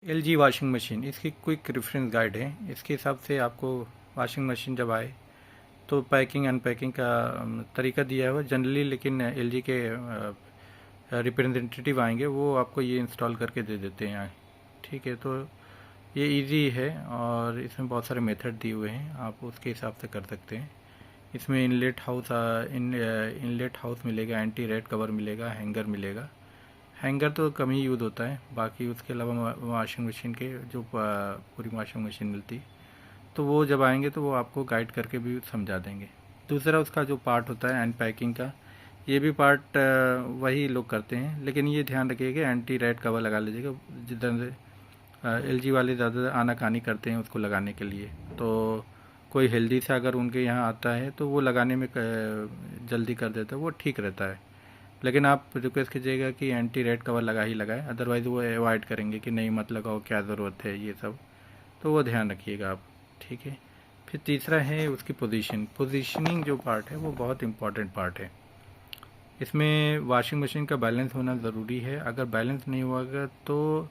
LG washing machine, इसकी quick reference guide है। इसके हिसाब से आपको वॉशिंग मशीन जब आए तो पैकिंग अनपैकिंग का तरीका दिया हुआ जनरली, लेकिन एलजी के रिप्रेजेंटेटिव आएंगे वो आपको ये इंस्टॉल करके दे देते हैं यहाँ। ठीक है, तो ये इजी है और इसमें बहुत सारे मेथड दिए हुए हैं, आप उसके हिसाब से कर सकते हैं। इसमें इनलेट हाउस मिलेगा, एंटी रेड कवर मिलेगा, हैंगर मिलेगा। हैंगर तो कम ही यूज़ होता है, बाकी उसके अलावा वॉशिंग मशीन के जो पूरी वॉशिंग मशीन मिलती, तो वो जब आएंगे तो वो आपको गाइड करके भी समझा देंगे। दूसरा उसका जो पार्ट होता है अनपैकिंग का, ये भी पार्ट वही लोग करते हैं, लेकिन ये ध्यान रखिएगा एंटी रेड कवर लगा लीजिएगा। जिधर एलजी वाले ज़्यादा आनाकानी करते हैं उसको लगाने के लिए, तो कोई हेल्दी सा अगर उनके यहाँ आता है तो वो लगाने में जल्दी कर देता है, वो ठीक रहता है। लेकिन आप रिक्वेस्ट कीजिएगा कि एंटी रेड कवर लगा ही लगाए, अदरवाइज़ वो अवॉइड करेंगे कि नहीं मत लगाओ, क्या ज़रूरत है ये सब, तो वो ध्यान रखिएगा आप। ठीक है, फिर तीसरा है उसकी पोजीशनिंग जो पार्ट है वो बहुत इंपॉर्टेंट पार्ट है। इसमें वॉशिंग मशीन का बैलेंस होना ज़रूरी है। अगर बैलेंस नहीं होगा तो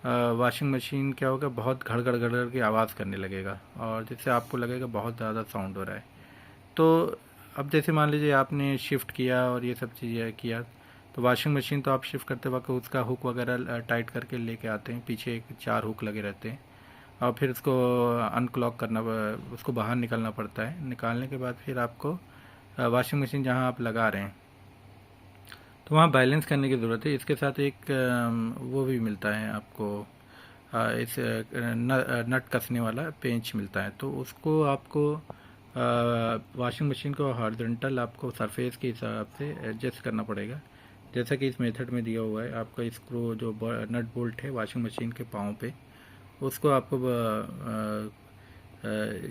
वॉशिंग मशीन क्या होगा, बहुत घड़ घड़ की आवाज़ करने लगेगा और जिससे आपको लगेगा बहुत ज़्यादा साउंड हो रहा है। तो अब जैसे मान लीजिए आपने शिफ्ट किया और ये सब चीज़ें किया, तो वॉशिंग मशीन तो आप शिफ्ट करते वक्त उसका हुक वगैरह टाइट करके लेके आते हैं, पीछे 4 हुक लगे रहते हैं, और फिर उसको अनक्लॉक करना, उसको बाहर निकालना पड़ता है। निकालने के बाद फिर आपको वॉशिंग मशीन जहाँ आप लगा रहे हैं तो वहाँ बैलेंस करने की ज़रूरत है। इसके साथ एक वो भी मिलता है आपको, इस नट कसने वाला पेंच मिलता है, तो उसको आपको वॉशिंग मशीन को हॉरिजॉन्टल आपको सरफेस के हिसाब से एडजस्ट करना पड़ेगा, जैसा कि इस मेथड में दिया हुआ है। आपका स्क्रू जो नट बोल्ट है वॉशिंग मशीन के पाँव पे, उसको आपको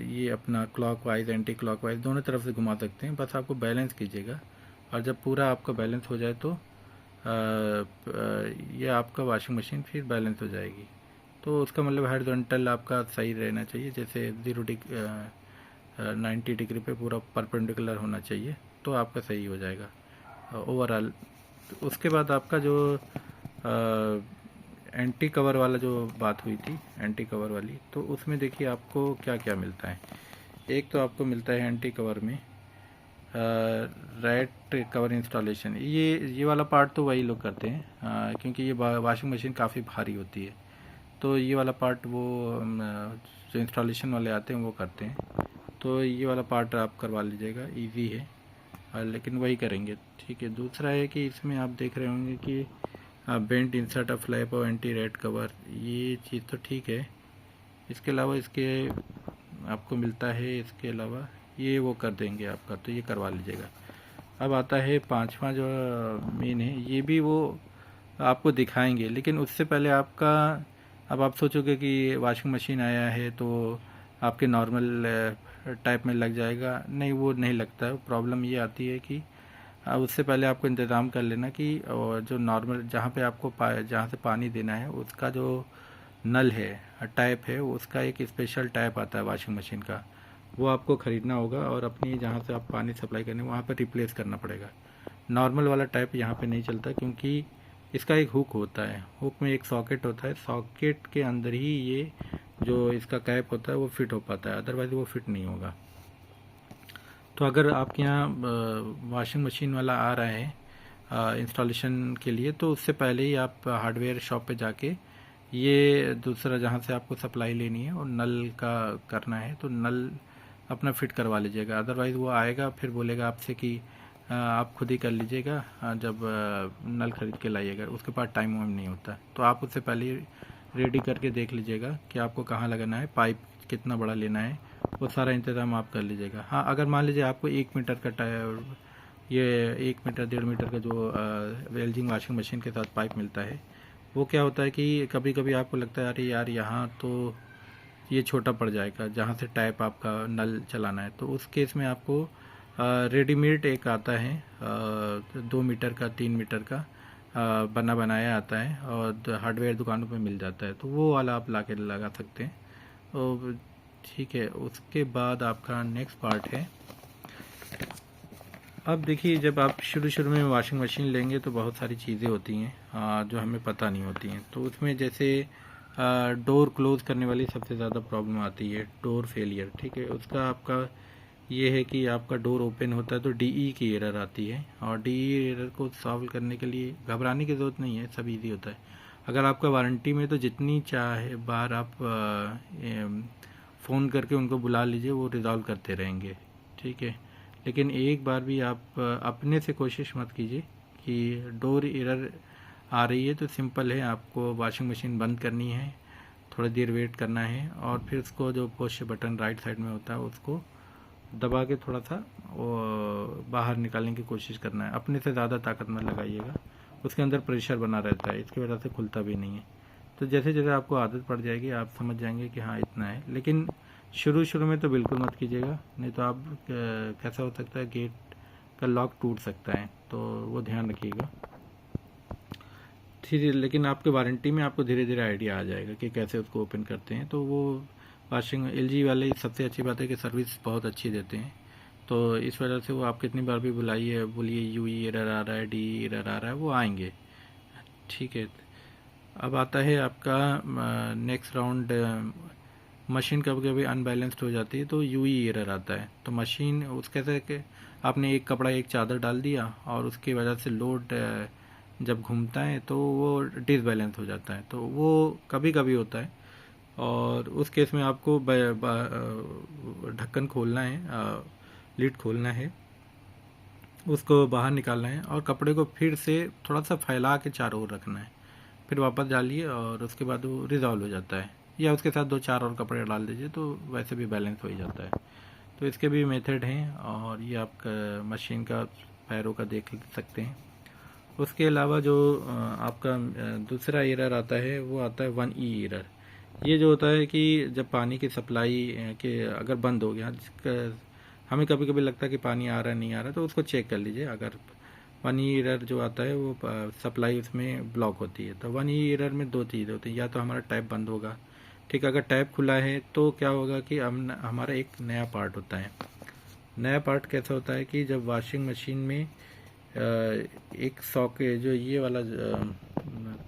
ये अपना क्लॉकवाइज एंटी क्लॉकवाइज दोनों तरफ से घुमा सकते हैं, बस आपको बैलेंस कीजिएगा। और जब पूरा आपका बैलेंस हो जाए तो ये आपका वॉशिंग मशीन फिर बैलेंस हो जाएगी। तो उसका मतलब हॉरिजॉन्टल आपका सही रहना चाहिए, जैसे 90 डिग्री पे पूरा परपेंडिकुलर होना चाहिए, तो आपका सही हो जाएगा ओवरऑल। उसके बाद आपका जो एंटी कवर वाला जो बात हुई थी, एंटी कवर वाली, तो उसमें देखिए आपको क्या क्या मिलता है। एक तो आपको मिलता है एंटी कवर में रेड कवर इंस्टॉलेशन, ये वाला पार्ट तो वही लोग करते हैं, क्योंकि ये वॉशिंग मशीन काफ़ी भारी होती है, तो ये वाला पार्ट वो जो इंस्टॉलेशन वाले आते हैं वो करते हैं, तो ये वाला पार्ट आप करवा लीजिएगा, इजी है, लेकिन वही करेंगे। ठीक है, दूसरा है कि इसमें आप देख रहे होंगे कि बेंट इंसर्ट ऑफ फ्लैप और एंटी रेड कवर, ये चीज़ तो ठीक है। इसके अलावा इसके आपको मिलता है, इसके अलावा ये वो कर देंगे आपका, तो ये करवा लीजिएगा। अब आता है पांचवा जो मेन है, ये भी वो आपको दिखाएंगे, लेकिन उससे पहले आपका, अब आप सोचोगे कि वॉशिंग मशीन आया है तो आपके नॉर्मल टाइप में लग जाएगा, नहीं वो नहीं लगता है। प्रॉब्लम ये आती है कि उससे पहले आपको इंतज़ाम कर लेना कि जो नॉर्मल जहाँ पे आपको जहाँ से पानी देना है उसका जो नल है, टैप है, उसका एक स्पेशल टैप आता है वॉशिंग मशीन का, वो आपको ख़रीदना होगा और अपनी जहाँ से आप पानी सप्लाई करने वहाँ पर रिप्लेस करना पड़ेगा। नॉर्मल वाला टैप यहाँ पे नहीं चलता, क्योंकि इसका एक हुक होता है, हुक में एक सॉकेट होता है, सॉकेट के अंदर ही ये जो इसका कैप होता है वो फिट हो पाता है, अदरवाइज़ वो फिट नहीं होगा। तो अगर आपके यहाँ वॉशिंग मशीन वाला आ रहा है इंस्टॉलेशन के लिए, तो उससे पहले ही आप हार्डवेयर शॉप पे जाके ये दूसरा जहाँ से आपको सप्लाई लेनी है और नल का करना है, तो नल अपना फिट करवा लीजिएगा। अदरवाइज़ वो आएगा फिर बोलेगा आपसे कि आप खुद ही कर लीजिएगा, जब नल ख़रीद के लाइएगा, उसके पास टाइम वाइम नहीं होता। तो आप उससे पहले रेडी करके देख लीजिएगा कि आपको कहाँ लगाना है, पाइप कितना बड़ा लेना है, वो सारा इंतज़ाम आप कर लीजिएगा। हाँ, अगर मान लीजिए आपको 1 मीटर का टायर, ये 1 मीटर 1.5 मीटर का जो वेल्डिंग वॉशिंग मशीन के साथ पाइप मिलता है, वो क्या होता है कि कभी कभी आपको लगता है अरे यार यहाँ तो ये छोटा पड़ जाएगा जहाँ से टैप आपका नल चलाना है, तो उस केस में आपको रेडीमेड एक आता है 2 मीटर का 3 मीटर का बना बनाया आता है और हार्डवेयर दुकानों पे मिल जाता है, तो वो वाला आप ला के लगा सकते हैं। तो ठीक है, उसके बाद आपका नेक्स्ट पार्ट है। अब देखिए, जब आप शुरू में वॉशिंग मशीन लेंगे तो बहुत सारी चीज़ें होती हैं जो हमें पता नहीं होती हैं, तो उसमें जैसे डोर क्लोज करने वाली सबसे ज़्यादा प्रॉब्लम आती है, डोर फेलियर। ठीक है, उसका आपका ये है कि आपका डोर ओपन होता है तो डीई की एरर आती है, और डीई एरर को सॉल्व करने के लिए घबराने की ज़रूरत नहीं है, सब इजी होता है। अगर आपका वारंटी में तो जितनी चाहे बार आप फ़ोन करके उनको बुला लीजिए, वो रिज़ॉल्व करते रहेंगे। ठीक है, लेकिन एक बार भी आप अपने से कोशिश मत कीजिए कि डोर एरर आ रही है तो सिंपल है, आपको वॉशिंग मशीन बंद करनी है, थोड़ी देर वेट करना है, और फिर उसको जो पुश बटन राइट साइड में होता है उसको दबा के थोड़ा सा वो बाहर निकालने की कोशिश करना है। अपने से ज़्यादा ताकत मत लगाइएगा, उसके अंदर प्रेशर बना रहता है, इसकी वजह से खुलता भी नहीं है। तो जैसे जैसे आपको आदत पड़ जाएगी आप समझ जाएंगे कि हाँ इतना है, लेकिन शुरू शुरू में तो बिल्कुल मत कीजिएगा, नहीं तो आप कैसा हो सकता है गेट का लॉक टूट सकता है, तो वो ध्यान रखिएगा। धीरे, लेकिन आपके वारंटी में आपको धीरे धीरे आइडिया आ जाएगा कि कैसे उसको ओपन करते हैं। तो वो वाशिंग एलजी वाले सबसे अच्छी बात है कि सर्विस बहुत अच्छी देते हैं, तो इस वजह से वो आप कितनी बार भी बुलाइए, बोलिए यूई एरर आ रहा है, डी एरर आ रहा है, वो आएंगे। ठीक है, अब आता है आपका नेक्स्ट राउंड। मशीन कभी कभी अनबैलेंस्ड हो जाती है तो यूई एरर आता है, तो मशीन उस कैसे कि आपने एक कपड़ा एक चादर डाल दिया और उसकी वजह से लोड जब घूमता है तो वो डिसबैलेंस हो जाता है, तो वो कभी कभी होता है। और उस केस में आपको ढक्कन खोलना है, लिड खोलना है, उसको बाहर निकालना है और कपड़े को फिर से थोड़ा सा फैला के चारों ओर रखना है, फिर वापस डालिए और उसके बाद वो रिजॉल्व हो जाता है। या उसके साथ 2-4 और कपड़े डाल दीजिए तो वैसे भी बैलेंस हो ही जाता है। तो इसके भी मेथड हैं, और ये आपका मशीन का पैरों का देख सकते हैं। उसके अलावा जो आपका दूसरा एरर आता है वो आता है 1E एरर। ये जो होता है कि जब पानी की सप्लाई के अगर बंद हो गया, हमें कभी कभी लगता है कि पानी आ रहा है नहीं आ रहा, तो उसको चेक कर लीजिए। अगर 1E एरर जो आता है वो सप्लाई उसमें ब्लॉक होती है, तो 1E एरर में दो चीज़ें होती हैं, या तो हमारा टैप बंद होगा। ठीक, अगर टैप खुला है तो क्या होगा कि हमारा एक नया पार्ट होता है। नया पार्ट कैसा होता है कि जब वॉशिंग मशीन में एक सॉकेट जो ये वाला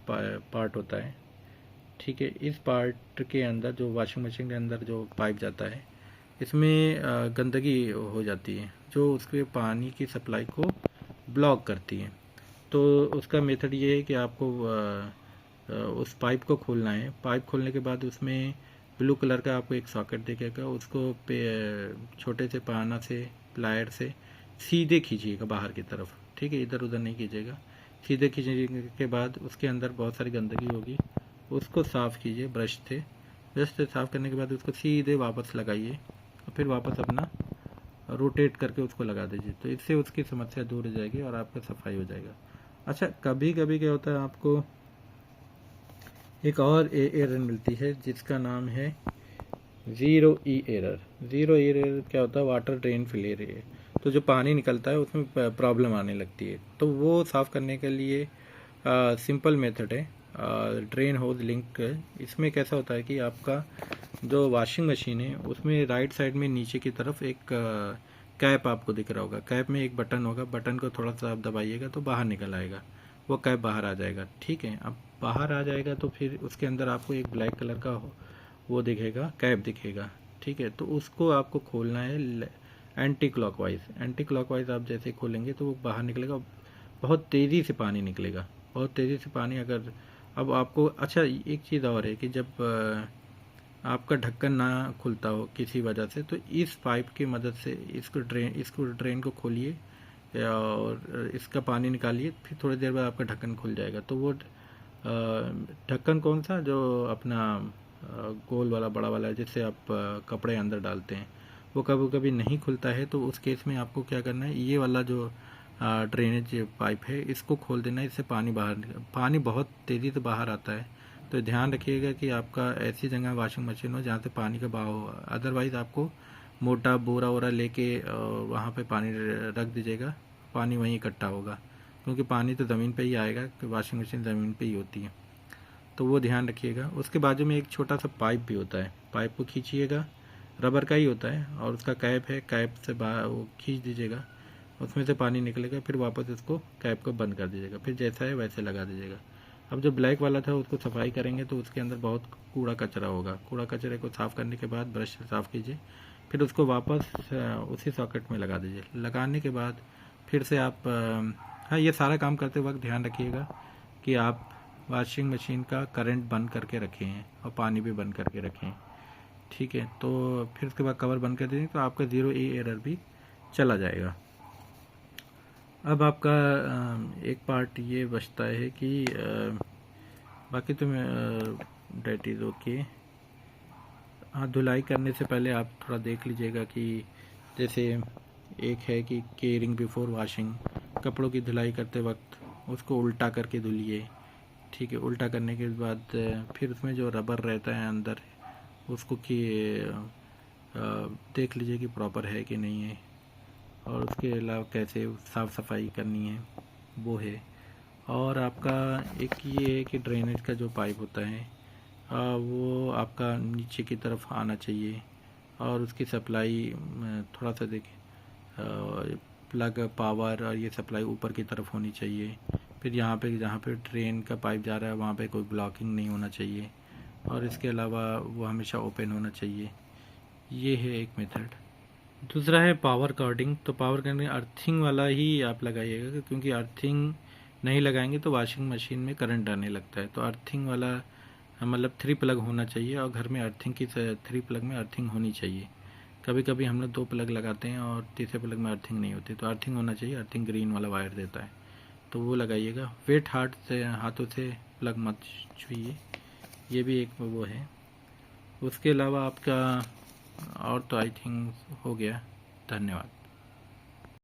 पार्ट होता है, ठीक है, इस पार्ट के अंदर जो वॉशिंग मशीन के अंदर जो पाइप जाता है, इसमें गंदगी हो जाती है जो उसके पानी की सप्लाई को ब्लॉक करती है। तो उसका मेथड ये है कि आपको उस पाइप को खोलना है। पाइप खोलने के बाद उसमें ब्लू कलर का आपको एक सॉकेट दिखेगा, उसको छोटे से पाना से प्लायर से सीधे खींचिएगा बाहर की तरफ। ठीक है, इधर उधर नहीं कीजिएगा, सीधे खींचने के बाद उसके अंदर बहुत सारी गंदगी होगी, उसको साफ़ कीजिए ब्रश से। ब्रश से साफ़ करने के बाद उसको सीधे वापस लगाइए और फिर वापस अपना रोटेट करके उसको लगा दीजिए, तो इससे उसकी समस्या दूर हो जाएगी और आपका सफाई हो जाएगा। अच्छा, कभी कभी क्या होता है, आपको एक और एरर मिलती है जिसका नाम है 0E एरर। 0E एरर क्या होता है, वाटर ड्रेन फेलियर है, तो जो पानी निकलता है उसमें प्रॉब्लम आने लगती है। तो वो साफ़ करने के लिए सिंपल मेथड है, ड्रेन होज लिंक। इसमें कैसा होता है कि आपका जो वॉशिंग मशीन है उसमें राइट साइड में नीचे की तरफ एक कैप आपको दिख रहा होगा। कैप में एक बटन होगा, बटन को थोड़ा सा आप दबाइएगा तो बाहर निकल आएगा, वो कैप बाहर आ जाएगा। ठीक है, अब बाहर आ जाएगा तो फिर उसके अंदर आपको एक ब्लैक कलर का वो दिखेगा, कैप दिखेगा। ठीक है, तो उसको आपको खोलना है एंटी क्लॉकवाइज। एंटी क्लॉकवाइज आप जैसे खोलेंगे तो वो बाहर निकलेगा, बहुत तेज़ी से पानी निकलेगा, बहुत तेज़ी से पानी। अगर अब आपको, अच्छा एक चीज़ और है कि जब आपका ढक्कन ना खुलता हो किसी वजह से, तो इस पाइप की मदद से इसको ड्रेन को खोलिए और इसका पानी निकालिए, फिर थोड़ी देर बाद आपका ढक्कन खुल जाएगा। तो वो ढक्कन कौन सा, जो अपना गोल वाला बड़ा वाला है जिससे आप कपड़े अंदर डालते हैं, वो कभी कभी नहीं खुलता है। तो उस केस में आपको क्या करना है, ये वाला जो ड्रेनेज पाइप है इसको खोल देना है, इससे पानी बहुत तेज़ी से बाहर आता है। तो ध्यान रखिएगा कि आपका ऐसी जगह वॉशिंग मशीन हो जहाँ से पानी का बहाव हो, अदरवाइज़ आपको मोटा बोरा वोरा लेके वहाँ पे पानी रख दीजिएगा, पानी वहीं इकट्ठा होगा, क्योंकि पानी तो ज़मीन पे ही आएगा, वॉशिंग मशीन ज़मीन पे ही होती है। तो वो ध्यान रखिएगा। उसके बाजू में एक छोटा सा पाइप भी होता है, पाइप को खींचिएगा, रबर का ही होता है और उसका कैप है, कैप से बाहर वो खींच दीजिएगा, उसमें से पानी निकलेगा, फिर वापस इसको कैप को बंद कर दीजिएगा, फिर जैसा है वैसे लगा दीजिएगा। अब जो ब्लैक वाला था उसको सफाई करेंगे तो उसके अंदर बहुत कूड़ा कचरा होगा। कूड़ा कचरे को साफ़ करने के बाद ब्रश से साफ़ कीजिए, फिर उसको वापस उसी सॉकेट में लगा दीजिए। लगाने के बाद फिर से आप हाँ, ये सारा काम करते वक्त ध्यान रखिएगा कि आप वॉशिंग मशीन का करंट बंद करके रखें हैं और पानी भी बंद करके रखें, ठीक है। तो फिर उसके बाद कवर बंद कर दीजिए तो आपका 0E एरर भी चला जाएगा। अब आपका एक पार्ट ये बचता है कि बाकी तो डेट इज़ ओके। हाँ, धुलाई करने से पहले आप थोड़ा देख लीजिएगा कि जैसे एक है कि केयरिंग बिफोर वॉशिंग, कपड़ों की धुलाई करते वक्त उसको उल्टा करके धुलिए, ठीक है। उल्टा करने के बाद फिर उसमें जो रबर रहता है अंदर उसको कि देख लीजिए कि प्रॉपर है कि नहीं है, और उसके अलावा कैसे साफ़ सफाई करनी है वो है। और आपका एक ये है कि ड्रेनेज का जो पाइप होता है वो आपका नीचे की तरफ आना चाहिए, और उसकी सप्लाई थोड़ा सा देखें, प्लग पावर और ये सप्लाई ऊपर की तरफ होनी चाहिए। फिर यहाँ पे जहाँ पे ट्रेन का पाइप जा रहा है वहाँ पे कोई ब्लॉकिंग नहीं होना चाहिए, और इसके अलावा वो हमेशा ओपन होना चाहिए। ये है एक मेथड। दूसरा है पावर कॉर्डिंग। तो पावर कॉर्डिंग अर्थिंग वाला ही आप लगाइएगा, क्योंकि अर्थिंग नहीं लगाएंगे तो वॉशिंग मशीन में करंट आने लगता है। तो अर्थिंग वाला मतलब 3 प्लग होना चाहिए, और घर में अर्थिंग की 3 प्लग में अर्थिंग होनी चाहिए। कभी कभी हम लोग 2 प्लग लगाते हैं और तीसरे प्लग में अर्थिंग नहीं होती, तो अर्थिंग होना चाहिए। अर्थिंग ग्रीन वाला वायर देता है, तो वो लगाइएगा। वेट हाथों से प्लग मत छुइए, ये भी एक वो है। उसके अलावा आपका और तो आई थिंक हो गया। धन्यवाद।